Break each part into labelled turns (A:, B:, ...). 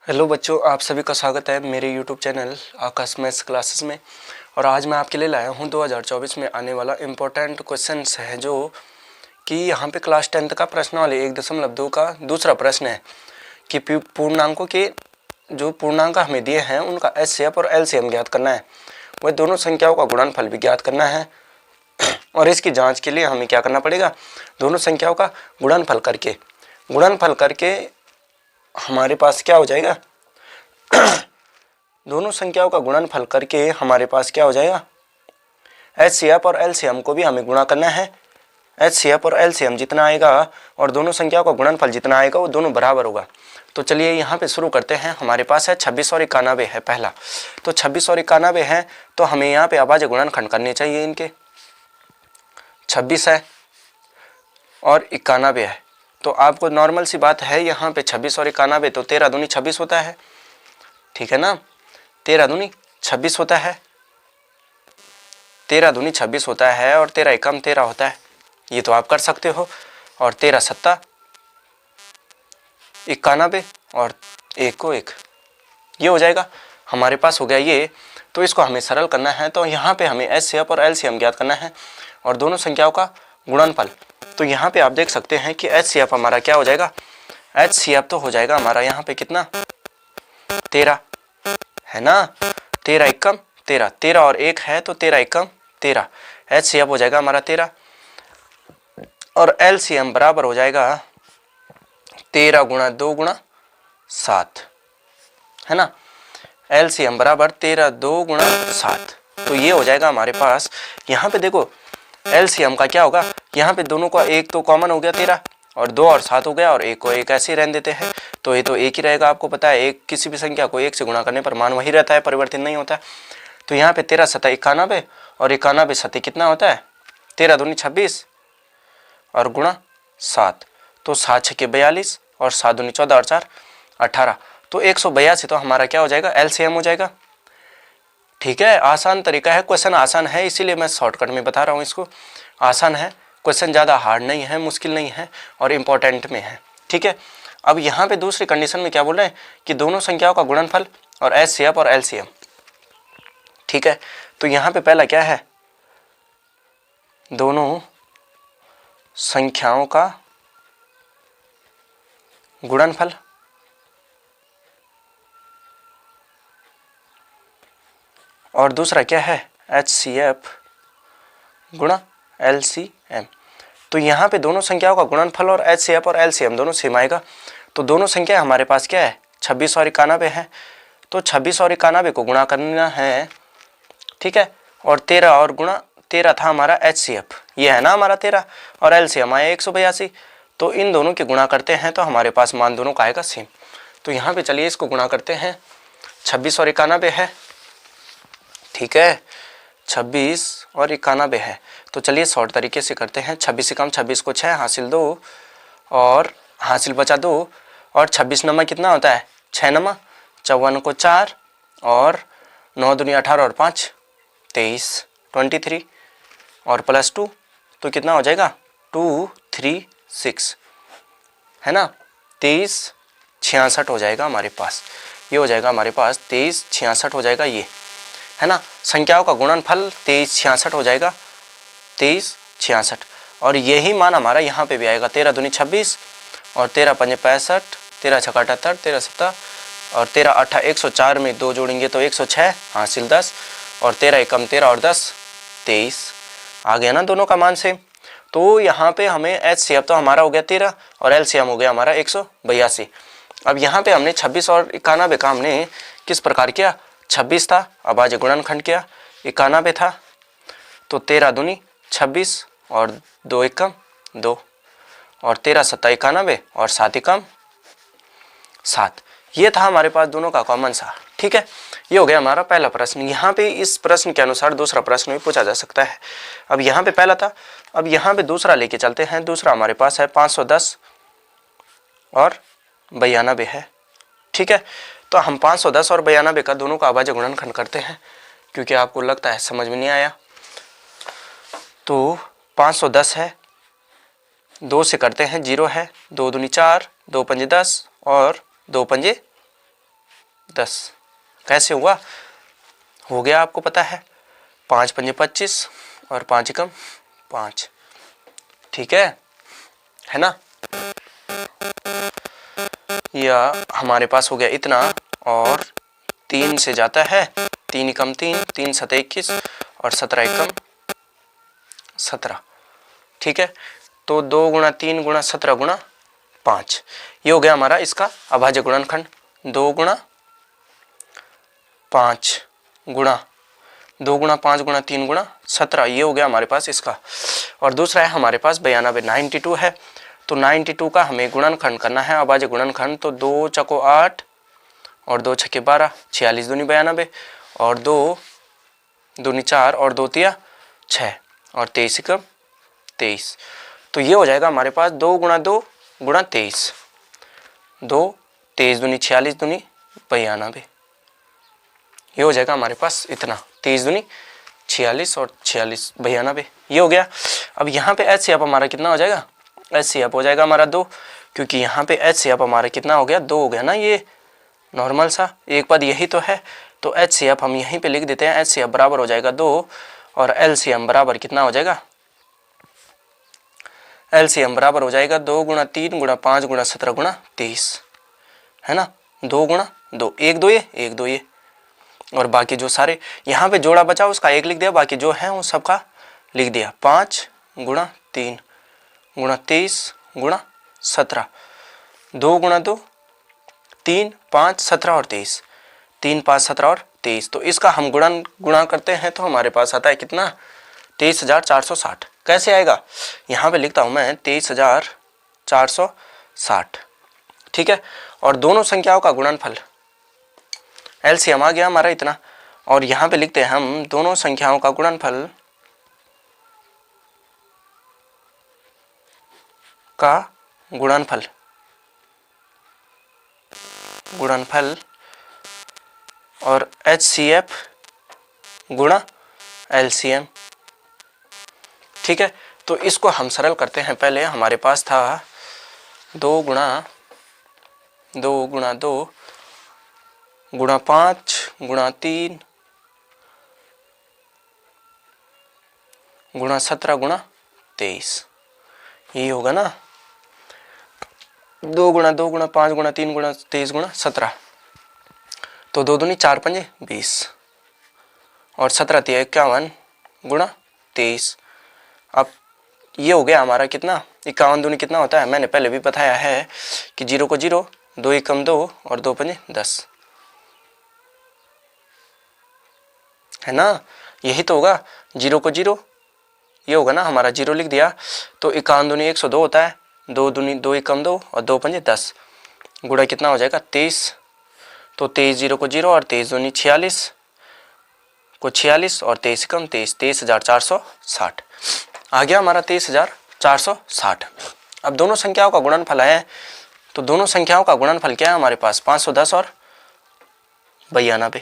A: Hello बच्चों, आप सभी का स्वागत है मेरे यूट्यूब चैनल आकाश मैथ्स क्लासेस में। और आज मैं आपके लिए लाया हूं 2024 में आने वाला इम्पोर्टेंट क्वेश्चंस है, जो कि यहाँ पे क्लास 10th का प्रश्नावली 1.2 का दूसरा प्रश्न है कि पूर्णांकों के जो पूर्णांक हमें दिए हैं उनका एचसीएफ और एलसीएम ज्ञात करना है। वह दोनों संख्याओं का गुणनफल भी ज्ञात करना है। और इसकी जाँच के लिए हमें क्या करना पड़ेगा, दोनों संख्याओं का गुणनफल करके हमारे पास क्या हो जाएगा, दोनों संख्याओं का गुणनफल करके हमारे पास क्या हो जाएगा, एचसीएफ और एलसीएम को भी हमें गुणा करना है। एचसीएफ और एलसीएम जितना आएगा और दोनों संख्याओं का गुणनफल जितना आएगा वो दोनों बराबर होगा। तो चलिए यहाँ पे शुरू करते हैं। हमारे पास है 26 और 91 है पहला। तो 26 और 91 है तो हमें यहाँ पे अभाज्य गुणनखंड करने चाहिए इनके। 26 है और 91 है, तो आपको नॉर्मल सी बात है, यहाँ पे 26 और 91 तो 13 दूनी 26 होता है, ठीक है ना। 13 दूनी 26 होता है, 13 दूनी 26 होता है और 13 एकम 13 होता है, ये तो आप कर सकते हो। और 13 सत्ता 91 और 1 को 1, ये हो जाएगा हमारे पास, हो गया ये। तो इसको हमें सरल करना है, तो यहाँ पे हमें एचसीएफ और एलसीएम ज्ञात करना है और दोनों संख्याओं का गुणनफल। तो यहाँ पे आप देख सकते हैं कि एचसीएफ हमारा क्या हो जाएगा, एचसीएफ तो हो जाएगा हमारा यहाँ पे कितना, 13 है ना। 13 एकम 13, 13 और 1 है तो 13 एकम 13, एचसीएफ हो जाएगा हमारा 13 और एलसीएम बराबर हो जाएगा 13 गुणा 2 गुणा 7, है ना। एलसीएम बराबर 13 2 गुणा 7, तो ये हो जाएगा हमारे पास। यहाँ पे देखो एलसीएम का क्या होगा, यहाँ पे दोनों का एक तो कॉमन हो गया 13 और 2 और 7 हो गया और 1 को 1 ऐसे ही रहने देते हैं, तो ये तो 1 ही रहेगा। आपको पता है एक किसी भी संख्या को 1 से गुणा करने पर मान वही रहता है, परिवर्तन नहीं होता है। तो यहाँ पे 13 सत्ता 91 और 91 सत्ती कितना होता है, 13 दूनी 26 और गुणा 7, तो 7 छक्के 42 और 7 दूनी 14 और 4 18, तो 182 तो हमारा क्या हो जाएगा, एलसीएम हो जाएगा। ठीक है, आसान तरीका है, क्वेश्चन आसान है, इसीलिए मैं शॉर्टकट में बता रहा हूँ इसको। आसान है क्वेश्चन, ज़्यादा हार्ड नहीं है, मुश्किल नहीं है और इम्पोर्टेंट में है, ठीक है। अब यहाँ पे दूसरी कंडीशन में क्या बोल रहे हैं कि दोनों संख्याओं का गुणनफल और एचसीएफ और एलसीएम, ठीक है। तो यहाँ पे पहला क्या है, दोनों संख्याओं का गुणनफल और दूसरा क्या है, एचसीएफ गुणा एलसीएम। तो यहाँ पे दोनों संख्याओं का गुणनफल और एचसीएफ और एलसीएम दोनों सेम आएगा। तो दोनों संख्या हमारे पास क्या है, 26 और 91 है, तो 26 और 91 को गुणा करना है, ठीक है। और 13 और गुणा 13 था हमारा एचसीएफ, ये है ना हमारा 13, और एलसीएम आया 182, तो इन दोनों की गुणा करते हैं तो हमारे पास मान दोनों का आएगा सेम। तो यहाँ पे चलिए इसको गुणा करते हैं, 26 और 91 है, ठीक है, 26 और 91 है। तो चलिए शॉर्ट तरीके से करते हैं, 26 से कम 26 को 6 हासिल 2 और हासिल बचा 2 और 26 नमा कितना होता है, 6 नमा 54 को 4 और 9 दूनी 18 और 5 23 23 और प्लस 2, तो कितना हो जाएगा 2 3 6, है ना। 23 66 हो जाएगा हमारे पास, ये हो जाएगा हमारे पास 23 66 हो जाएगा, ये है ना। संख्याओं का गुणनफल 23 66 हो जाएगा, 23 66, और यही मान हमारा यहाँ पे भी आएगा, 13 दूनी 26 और 13 पंजे 65, 13 छक्का 78, 13 सत्ता और 13 अट्ठा 104 में 2 जोड़ेंगे तो 106 हासिल 10 और 13 एकम 13 और 10 23, आ गया ना दोनों का मान सेम। तो यहाँ पे हमें एचसीएफ तो हमारा हो गया 13 और एलसीएम हो गया हमारा 182। अब यहाँ पे हमने 26 और 91 का हमने किस प्रकार किया, 26 था अभाज्य गुणनखंड किया, 91 था तो 13 दूनी 26 और 2 एकम 2 और 13 सत्ता 91 और 7 एकम 7, ये था हमारे पास दोनों का कॉमन सा, ठीक है। ये हो गया हमारा पहला प्रश्न। यहाँ पे इस प्रश्न के अनुसार दूसरा प्रश्न भी पूछा जा सकता है। अब यहाँ पे पहला था, अब यहाँ पे दूसरा लेके चलते हैं। दूसरा हमारे पास है 510 और 92 है, ठीक है। तो हम 510 और 92 का दोनों का अभाज्य गुणनखंड करते हैं, क्योंकि आपको लगता है समझ में नहीं आया। तो 510 है, 2 से करते हैं, 0 है, 2 दूनी 4, 2 पंजे 10 और 2 पंजे 10। कैसे हुआ? हो गया, आपको पता है 5 पंजे 25 और 5 एकम 5। ठीक है ना? या हमारे पास हो गया इतना, और 3 से जाता है 3 एकम 3, 3 7 21 और 17 एकम 17। ठीक है, तो 2 गुणा 3 गुणा 17 गुणा 5, ये हो गया हमारा इसका अभाज्य गुणनखंड। 2 गुणा 5 गुणा 2 गुणा 5 गुणा 3 गुणा 17, ये हो गया हमारे पास इसका। और दूसरा है हमारे पास 92, 92 है। तो 92 का हमें गुणनखंड करना है, अभाज्य गुणनखंड। तो 2 चको 8 और 2 छके 12, 46 दूनी 92 और 2 दूनी 4 और 2 तिया 6 और 23 एकम 23। तो ये हो जाएगा हमारे पास 2 गुणा 2 गुणा 23, 2 23 दूनी 46 दूनी 92, ये हो जाएगा हमारे पास इतना। 23 दूनी 46 और 46 92, ये हो गया। अब यहाँ पे HCF हमारा कितना हो जाएगा? HCF हो जाएगा हमारा 2, क्योंकि यहाँ पे HCF हमारा कितना हो गया? 2 हो गया ना, ये नॉर्मल सा एक पद यही तो है। तो HCF हम यहीं पे लिख देते हैं, HCF बराबर हो जाएगा 2 और LCM बराबर कितना हो जाएगा? LCM बराबर हो जाएगा 2 गुणा 3 गुणा 5 गुणा 17 गुणा 23, है ना? 2 गुणा 2, 1 2 ये 1 2 ये, और बाकी जो सारे यहाँ पे जोड़ा बचा उसका 1 लिख दिया, बाकी जो है उन सबका लिख दिया। 5 गुणा 3 गुणा 23 गुणा 17, 2 गुणा 2 3 5 17 और 23, 3 5 17 और 23। तो इसका हम गुणा करते हैं तो हमारे पास आता है कितना? 23,460। कैसे आएगा? यहाँ पे लिखता हूँ मैं 23,460। ठीक है, और दोनों संख्याओं का गुणनफल LCM आ गया हमारा इतना, और यहाँ पे लिखते हैं हम दोनों संख्याओं का गुणनफल का गुणनफल और HCF गुणा LCM। ठीक है, तो इसको हम सरल करते हैं। पहले हमारे पास था 2 गुणा 2 गुणा 2 गुणा 5 गुणा 3 गुणा 17 गुणा 23, यही होगा ना? 2 गुणा 2 गुणा 5 गुणा 3 गुणा 23 गुणा 17, तो 2 दूनी 4 पंजे 20 और 17 तिया 51 गुणा 23। अब ये हो गया हमारा कितना? 51 दूनी कितना होता है? मैंने पहले भी बताया है कि 0 को 0, 2 एकम 2 और 2 पंजे 10, है ना? यही तो होगा। 0 को 0, ये होगा ना हमारा, 0 लिख दिया। तो 51 दूनी 102 होता है, 2 दूनी 2 एकम 2 और 2 पंजे 10, गुणा कितना हो जाएगा? 23। तो 23 0 को 0 और 23 दूनी 46 को 46 और 23 एकम 23, 23,460 आ गया हमारा 23,460। अब दोनों संख्याओं का गुणनफल है, तो दोनों संख्याओं का गुणनफल क्या है हमारे पास? 510 और 92।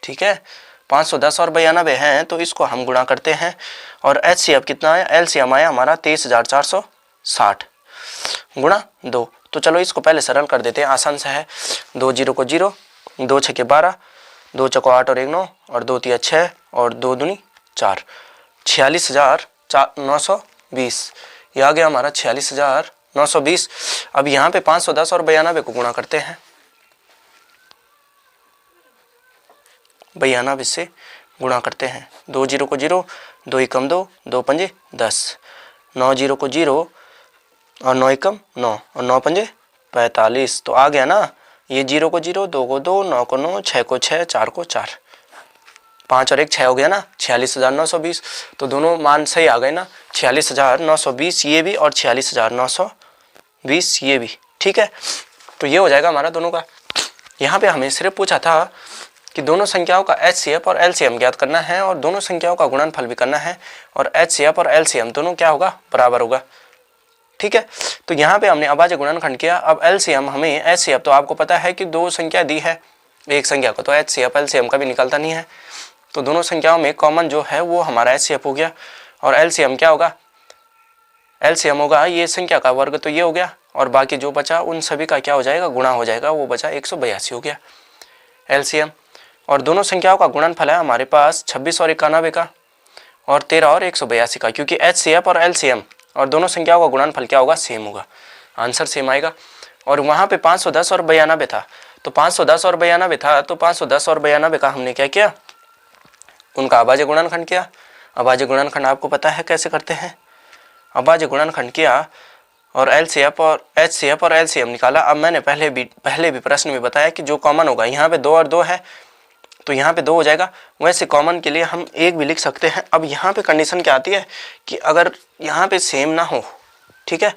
A: ठीक है, 510 और 92 हैं, तो इसको हम गुणा करते हैं। और HCF कितना आया? LCM आया हमारा 23,460 गुणा 2। तो चलो इसको पहले सरल कर देते हैं, आसान सा है। 2 0 को 0, 2 छके 12, 2 चको 8 और 1 9 और 2 तिया 6 और 2 दूनी 4, 46,920, ये आ गया हमारा 46,920। अब यहाँ पे 510 और 92 को गुणा करते हैं, 92 से गुणा करते हैं। 2 0 को 0, 2 एकम 2, 2 पंजे 10, 9 0 को 0 और 9 एकम 9 और 9 पंजे 45। तो आ गया ना, ये 0 को 0, 2 को 2, 9 को 9, 6 को 6, 4 को 4, 5 और 1 6 हो गया ना, 46,920। तो दोनों मान सही आ गए ना, 46,920 ये भी और 46,920 ये भी। ठीक है, तो ये हो जाएगा हमारा दोनों का। यहाँ पे हमें सिर्फ पूछा था कि दोनों संख्याओं का HCF और LCM ज्ञात करना है, और दोनों संख्याओं का गुणनफल भी करना है, और HCF और LCM दोनों क्या होगा? बराबर होगा। ठीक है, तो यहाँ पे हमने अभाज्य गुणनखंड किया। अब LCM हमें, HCF तो आपको पता है कि 2 संख्या दी है, एक संख्या को तो HCF LCM का भी निकलता नहीं है, तो दोनों संख्याओं में कॉमन जो है वो हमारा HCF हो गया। और LCM क्या होगा? LCM होगा ये संख्या का वर्ग, तो ये हो गया, और बाकी जो बचा उन सभी का क्या हो जाएगा, गुणा हो जाएगा, वो बचा 182 हो गया एलसीएम। और दोनों संख्याओं का गुणनफल है हमारे पास 26 और 91 का और 13 और 182 का, क्योंकि एचसीएफ और एलसीएम और दोनों संख्याओं का गुणनफल क्या होगा, सेम होगा, आंसर सेम आएगा। और वहाँ पे 510 और 92 था, तो 510 और 92 था, तो 510 और 92 का हमने क्या किया, उनका अभाज्य गुणनखंड किया। अभाज्य गुणनखंड आपको पता है कैसे करते हैं, अभाज्य गुणनखंड किया और एलसीएफ और एचसीएफ और एलसीएम निकाला। अब मैंने पहले भी प्रश्न में बताया कि जो कॉमन होगा, यहाँ पे 2 और 2 है तो यहाँ पे 2 हो जाएगा, वैसे कॉमन के लिए हम 1 भी लिख सकते हैं। अब यहाँ पे कंडीशन क्या आती है कि अगर यहाँ पे सेम ना हो, ठीक है,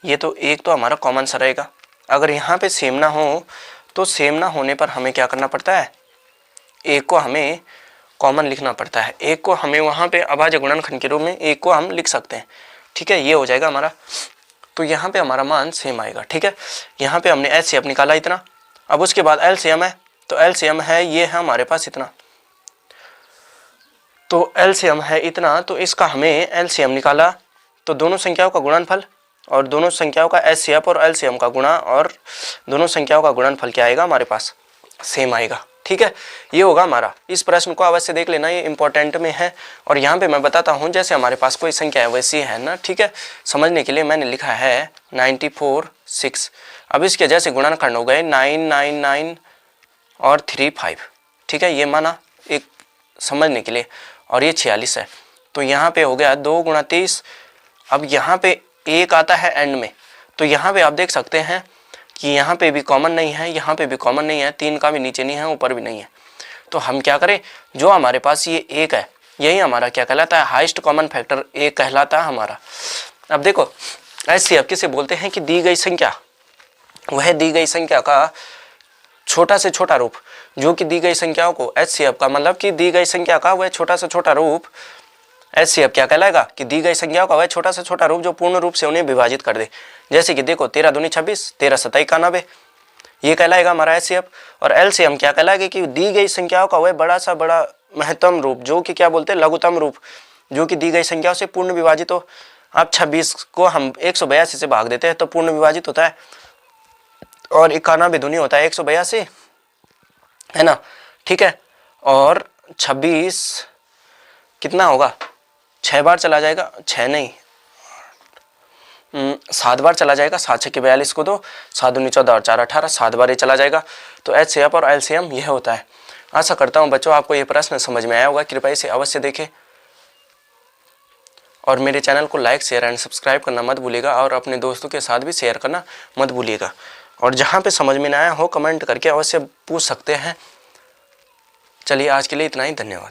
A: ये तो 1 तो हमारा कॉमन सा रहेगा, अगर यहाँ पे सेम ना हो तो सेम ना होने पर हमें क्या करना पड़ता है, 1 को हमें कॉमन लिखना पड़ता है, 1 को हमें वहाँ पे अभाज्य गुणनखंड के रूप में 1 को हम लिख सकते हैं, ठीक है, ये हो जाएगा हमारा। तो यहाँ पे हमारा मान सेम आएगा, ठीक है। यहाँ पे हमने एचसीएफ निकाला इतना, अब उसके बाद एलसीएम है, तो एलसीएम है ये है हमारे पास इतना, तो एलसीएम है इतना, तो इसका हमें एलसीएम निकाला, तो दोनों संख्याओं का गुणनफल और दोनों संख्याओं का एचसीएफ और एलसीएम का गुणा और दोनों संख्याओं का गुणनफल क्या आएगा हमारे पास, सेम आएगा, ठीक है, ये होगा हमारा। इस प्रश्न को अवश्य देख लेना, ये इंपॉर्टेंट में है। और यहाँ पे मैं बताता हूँ, जैसे हमारे पास कोई संख्या है वैसी है ना, ठीक है, समझने के लिए मैंने लिखा है 94 6। अब इसके जैसे गुणनखंड हो गए 999 और 35, ठीक है, ये माना एक समझने के लिए, और ये 46 है, तो यहाँ पे हो गया 2 × 30। अब यहाँ पे 1 आता है एंड में, तो यहाँ पे आप देख सकते हैं कि यहाँ पे भी कॉमन नहीं है, यहाँ पे भी कॉमन नहीं है, 3 का भी नीचे नहीं है, ऊपर भी नहीं है, तो हम क्या करें, जो हमारे पास ये 1 है यही हमारा क्या कहलाता है, हाईएस्ट कॉमन फैक्टर 1 कहलाता है हमारा। अब देखो एचसीएफ किसे बोलते हैं कि दी गई संख्या, वह दी गई संख्या का छोटा से छोटा रूप, जो कि दी गई संख्याओं को, एचसीएफ का मतलब कि दी गई संख्या का वह छोटा से छोटा रूप, एचसीएफ क्या कहलाएगा कि दी गई संख्याओं का वह छोटा से छोटा रूप जो पूर्ण रूप से उन्हें विभाजित कर दे। जैसे कि देखो 13 दूनी 26, 13 सताई 91, ये कहलाएगा हमारा एचसीएफ। और एलसीएम क्या कहलाएगा कि दी गई संख्याओं का वह बड़ा सा बड़ा महत्तम रूप, जो कि क्या बोलते हैं, लघुतम रूप, जो कि दी गई संख्याओं से पूर्ण विभाजित हो। अब 26 को हम 182 से भाग देते हैं तो पूर्ण विभाजित होता है, और 91 दूनी होता है 182, है ना, ठीक है। और 26 कितना होगा, 6 बार चला जाएगा, 6 नहीं 7 बार चला जाएगा, 7 6 42 को 2, 7 दूनी 14 और 4 18, 7 बार ये चला जाएगा। तो एचसीएफ और एलसीएम यह होता है। आशा करता हूँ बच्चों आपको ये प्रश्न समझ में आया होगा, कृपया इसे अवश्य देखें और मेरे चैनल को लाइक शेयर एंड सब्सक्राइब करना मत भूलिएगा, और अपने दोस्तों के साथ भी शेयर करना मत भूलिएगा। और जहाँ पे समझ में ना आया हो कमेंट करके अवश्य पूछ सकते हैं। चलिए आज के लिए इतना ही, धन्यवाद।